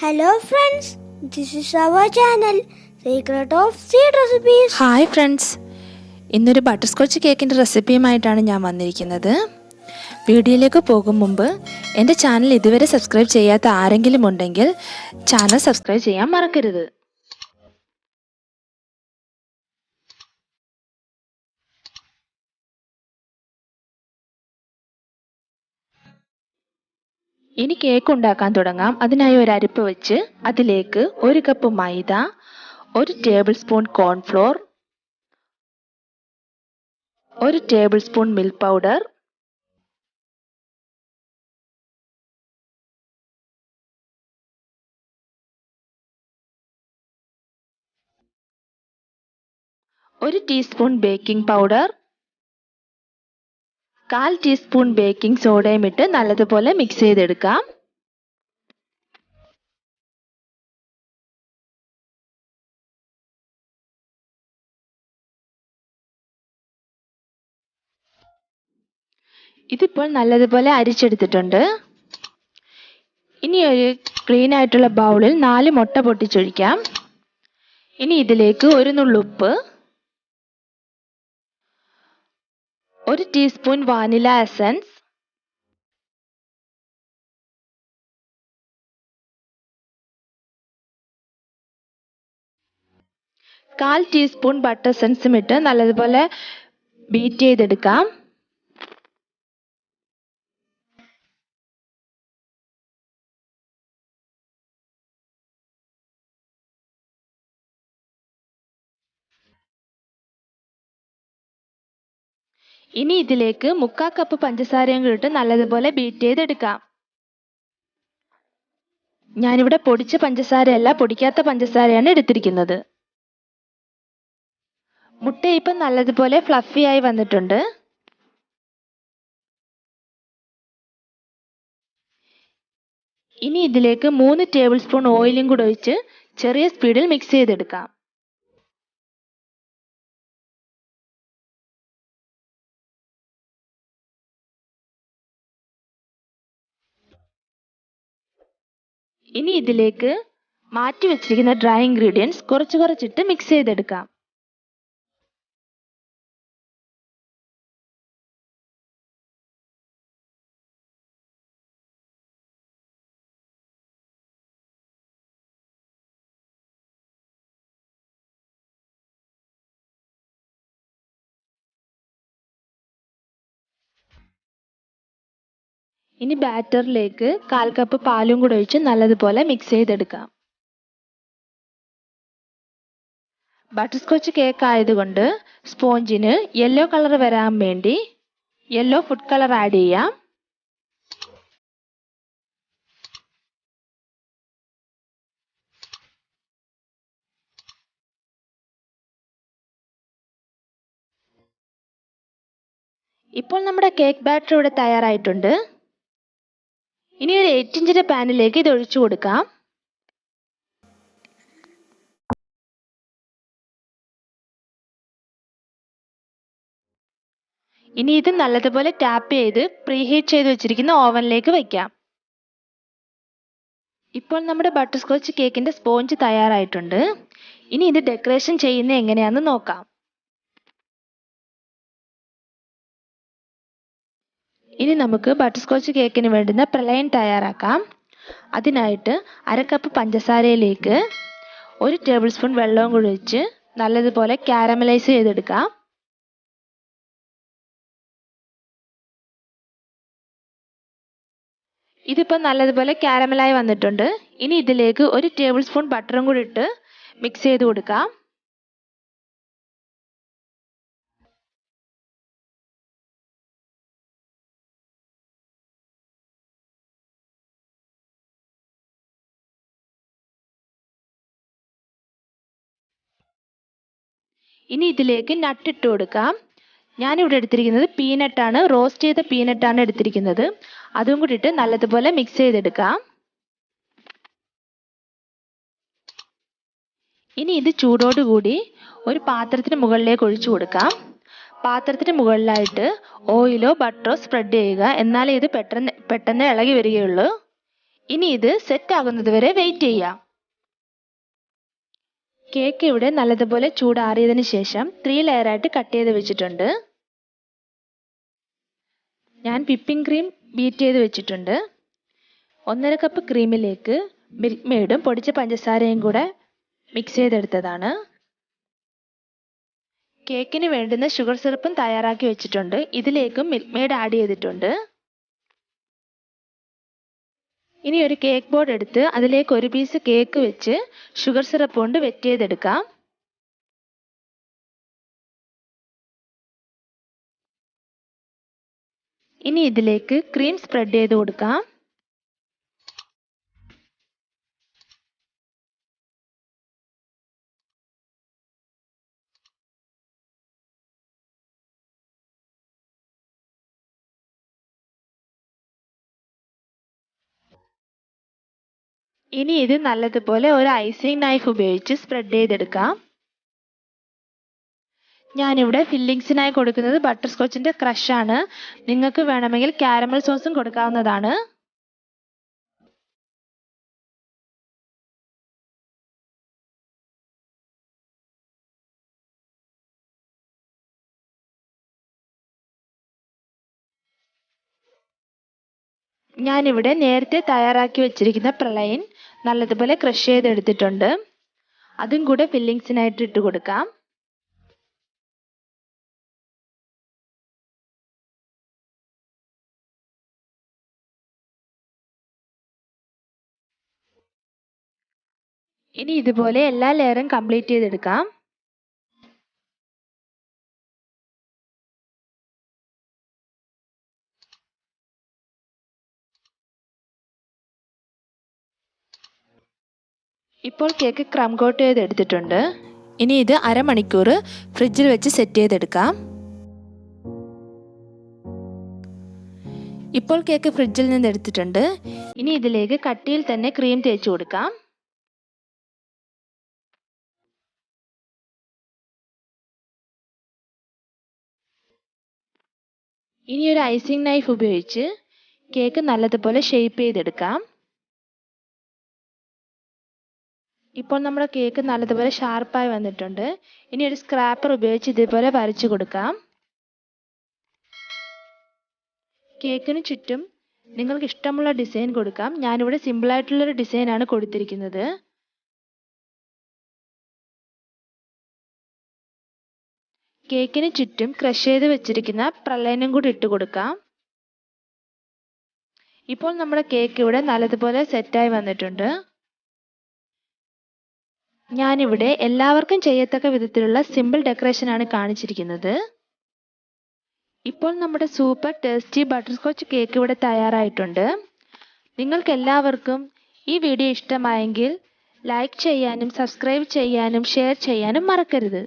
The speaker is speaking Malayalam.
Hello friends, this is our channel Secret of Seed Recipes. Hi friends, ഇന്നൊരു ബട്ടർ സ്കോച്ച് കേക്കിൻ്റെ റെസിപ്പിയുമായിട്ടാണ് ഞാൻ വന്നിരിക്കുന്നത്. വീഡിയോയിലേക്ക് പോകും മുമ്പ് എൻ്റെ ചാനൽ ഇതുവരെ സബ്സ്ക്രൈബ് ചെയ്യാത്ത ആരെങ്കിലും ഉണ്ടെങ്കിൽ ചാനൽ സബ്സ്ക്രൈബ് ചെയ്യാൻ മറക്കരുത്. ഇനി കേക്ക് ഉണ്ടാക്കാൻ തുടങ്ങാം. അതിനായി ഒരു അരിപ്പ വെച്ച് അതിലേക്ക് 1 cup maida, 1 tablespoon cornflour, 1 tablespoon milk powder, 1 teaspoon baking powder, 1/4 teaspoon baking സോഡയും ഇട്ട് നല്ലതുപോലെ മിക്സ് ചെയ്തെടുക്കാം. ഇതിപ്പോൾ നല്ലതുപോലെ അരിച്ചെടുത്തിട്ടുണ്ട്. ഇനി ഒരു ക്ലീൻ ആയിട്ടുള്ള ബൗളിൽ 4 മുട്ട പൊട്ടിച്ചൊഴിക്കാം. ഇനി ഇതിലേക്ക് 1 നുള്ളുപ്പ്, 1 teaspoon vanilla essence, 1/4 teaspoon butter എസൻസും ഇട്ട് നല്ലതുപോലെ ബീറ്റ് ചെയ്തെടുക്കാം. ഇനി ഇതിലേക്ക് 1/4 കപ്പ് പഞ്ചസാരയും കൂടി ഇട്ട് നല്ലതുപോലെ ബീറ്റ് ചെയ്തെടുക്കാം. ഞാനിവിടെ പൊടിച്ച പഞ്ചസാരയല്ല, പൊടിക്കാത്ത പഞ്ചസാരയാണ് എടുത്തിരിക്കുന്നത്. മുട്ട ഇപ്പം നല്ലതുപോലെ ഫ്ലഫി ആയി വന്നിട്ടുണ്ട്. ഇനി ഇതിലേക്ക് 3 ടേബിൾ സ്പൂൺ ഓയിലും കൂടി ഒഴിച്ച് ചെറിയ സ്പീഡിൽ മിക്സ് ചെയ്തെടുക്കാം. ഇനി ഇതിലേക്ക് മാറ്റി വെച്ചിരിക്കുന്ന ഡ്രൈ ഇൻഗ്രീഡിയൻസ് കുറച്ചിട്ട് മിക്സ് ചെയ്തെടുക്കാം. ഇനി ബാറ്ററിലേക്ക് 1/4 കപ്പ് പാലും കൂടെ ഒഴിച്ച് നല്ലതുപോലെ മിക്സ് ചെയ്തെടുക്കാം. ബട്ടർ സ്കോച്ച് കേക്ക് ആയതുകൊണ്ട് സ്പോഞ്ചിന് യെല്ലോ കളർ വരാൻ വേണ്ടി യെല്ലോ ഫുഡ് കളർ ആഡ് ചെയ്യാം. ഇപ്പോൾ നമ്മുടെ കേക്ക് ബാറ്റർ ഇവിടെ തയ്യാറായിട്ടുണ്ട്. ഇനി ഒരു 8 ഇഞ്ചിന്റെ പാനിലേക്ക് ഇത് ഒഴിച്ചു കൊടുക്കാം. ഇനി ഇത് നല്ലതുപോലെ ടാപ്പ് ചെയ്ത് പ്രീഹീറ്റ് ചെയ്ത് വെച്ചിരിക്കുന്ന ഓവനിലേക്ക് വയ്ക്കാം. ഇപ്പോൾ നമ്മുടെ ബട്ടർ സ്കോച്ച് കേക്കിന്റെ സ്പോഞ്ച് തയ്യാറായിട്ടുണ്ട്. ഇനി ഇത് ഡെക്കറേഷൻ ചെയ്യുന്നത് എങ്ങനെയാണെന്ന് നോക്കാം. ഇനി നമുക്ക് ബട്ടർ സ്കോച്ച് കേക്കിന് വേണ്ടുന്ന പ്രലയൻ തയ്യാറാക്കാം. അതിനായിട്ട് 1/2 കപ്പ് പഞ്ചസാരയിലേക്ക് 1 ടേബിൾ സ്പൂൺ വെള്ളവും കൂടി ഒഴിച്ച് നല്ലതുപോലെ കാരമലൈസ് ചെയ്തെടുക്കാം. ഇതിപ്പോൾ നല്ലതുപോലെ കാരമലായി വന്നിട്ടുണ്ട്. ഇനി ഇതിലേക്ക് 1 ടേബിൾ സ്പൂൺ ബട്ടറും കൂടി ഇട്ട് മിക്സ് ചെയ്ത് കൊടുക്കാം. ഇനി ഇതിലേക്ക് നട്ട് ഇട്ട് കൊടുക്കാം. ഞാനിവിടെ എടുത്തിരിക്കുന്നത് പീനട്ടാണ്, റോസ്റ്റ് ചെയ്ത പീനട്ടാണ് എടുത്തിരിക്കുന്നത്. അതും കൂടി ഇട്ട് നല്ലതുപോലെ മിക്സ് ചെയ്തെടുക്കാം. ഇനി ഇത് ചൂടോടുകൂടി ഒരു പാത്രത്തിന് മുകളിലേക്ക് ഒഴിച്ചു കൊടുക്കാം. പാത്രത്തിന് മുകളിലായിട്ട് ഓയിലോ ബട്ടറോ സ്പ്രെഡ് ചെയ്യുക, എന്നാലേ ഇത് പെട്ടെന്ന് ഇളകി വരികയുള്ളൂ. ഇനി ഇത് സെറ്റ് ആകുന്നത് വരെ വെയിറ്റ് ചെയ്യാം. കേക്ക് ഇവിടെ നല്ലതുപോലെ ചൂടാറിയതിന് ശേഷം 3 ലെയറായിട്ട് കട്ട് ചെയ്ത് വെച്ചിട്ടുണ്ട്. ഞാൻ വിപ്പിംഗ് ക്രീം ബീറ്റ് ചെയ്ത് വെച്ചിട്ടുണ്ട്. 1.5 കപ്പ് ക്രീമിലേക്ക് മിൽക്ക് മെയ്ഡും പൊടിച്ച പഞ്ചസാരയും കൂടെ മിക്സ് ചെയ്തെടുത്തതാണ്. കേക്കിന് വേണ്ടുന്ന ഷുഗർ സിറപ്പും തയ്യാറാക്കി വെച്ചിട്ടുണ്ട്. ഇതിലേക്കും മിൽക്ക് മെയ്ഡ് ആഡ് ചെയ്തിട്ടുണ്ട്. ഇനി ഒരു കേക്ക് ബോർഡ് എടുത്ത് അതിലേക്ക് ഒരു പീസ് കേക്ക് വെച്ച് ഷുഗർ സിറപ്പ് കൊണ്ട് വെറ്റ് ചെയ്തെടുക്കാം. ഇനി ഇതിലേക്ക് ക്രീം സ്പ്രെഡ് ചെയ്ത് കൊടുക്കാം. ഇനി ഇത് നല്ലതുപോലെ ഒരു ഐസിങ് നൈഫ് ഉപയോഗിച്ച് സ്പ്രെഡ് ചെയ്തെടുക്കാം. ഞാനിവിടെ ഫില്ലിങ്സിനായി കൊടുക്കുന്നത് ബട്ടർ സ്കോച്ചിന്റെ ക്രഷ് ആണ്. നിങ്ങൾക്ക് വേണമെങ്കിൽ കാരമൽ സോസും കൊടുക്കാവുന്നതാണ്. ഞാനിവിടെ നേരത്തെ തയ്യാറാക്കി വെച്ചിരിക്കുന്ന പ്രളയൻ നല്ലതുപോലെ ക്രഷ് ചെയ്തെടുത്തിട്ടുണ്ട്. അതും കൂടെ ഫില്ലിങ്സിനായിട്ട് ഇട്ട് കൊടുക്കാം. ഇനി ഇതുപോലെ എല്ലാ ലെയറും കംപ്ലീറ്റ് ചെയ്തെടുക്കാം. ഇപ്പോൾ കേക്ക് ക്രം കോട്ട് ചെയ്തെടുത്തിട്ടുണ്ട്. ഇനി ഇത് അരമണിക്കൂർ ഫ്രിഡ്ജിൽ വെച്ച് സെറ്റ് ചെയ്തെടുക്കാം. ഇപ്പോൾ കേക്ക് ഫ്രിഡ്ജിൽ നിന്ന് എടുത്തിട്ടുണ്ട്. ഇനി ഇതിലേക്ക് കട്ടിയിൽ തന്നെ ക്രീം തേച്ച് കൊടുക്കാം. ഇനി ഒരു ഐസിങ് നൈഫ് ഉപയോഗിച്ച് കേക്ക് നല്ലതുപോലെ ഷേപ്പ് ചെയ്തെടുക്കാം. ഇപ്പോൾ നമ്മുടെ കേക്ക് നല്ലതുപോലെ ഷാർപ്പായി വന്നിട്ടുണ്ട്. ഇനി ഒരു സ്ക്രാപ്പർ ഉപയോഗിച്ച് ഇതുപോലെ വരച്ചു കൊടുക്കാം. കേക്കിന് ചുറ്റും നിങ്ങൾക്ക് ഇഷ്ടമുള്ള ഡിസൈൻ കൊടുക്കാം. ഞാനിവിടെ സിമ്പിളായിട്ടുള്ളൊരു ഡിസൈനാണ് കൊടുത്തിരിക്കുന്നത്. കേക്കിന് ചുറ്റും ക്രഷ് ചെയ്ത് വെച്ചിരിക്കുന്ന പ്രളയനും കൂടി ഇട്ട് കൊടുക്കാം. ഇപ്പോൾ നമ്മുടെ കേക്ക് ഇവിടെ നല്ലതുപോലെ സെറ്റായി വന്നിട്ടുണ്ട്. ഞാനിവിടെ എല്ലാവർക്കും ചെയ്യത്തക്ക വിധത്തിലുള്ള സിമ്പിൾ ഡെക്കറേഷൻ ആണ് കാണിച്ചിരിക്കുന്നത്. ഇപ്പോൾ നമ്മുടെ സൂപ്പർ ടേസ്റ്റി ബട്ടർസ്കോച്ച് കേക്ക് ഇവിടെ തയ്യാറായിട്ടുണ്ട്. നിങ്ങൾക്ക് എല്ലാവർക്കും ഈ വീഡിയോ ഇഷ്ടമായെങ്കിൽ ലൈക്ക് ചെയ്യാനും സബ്സ്ക്രൈബ് ചെയ്യാനും ഷെയർ ചെയ്യാനും മറക്കരുത്.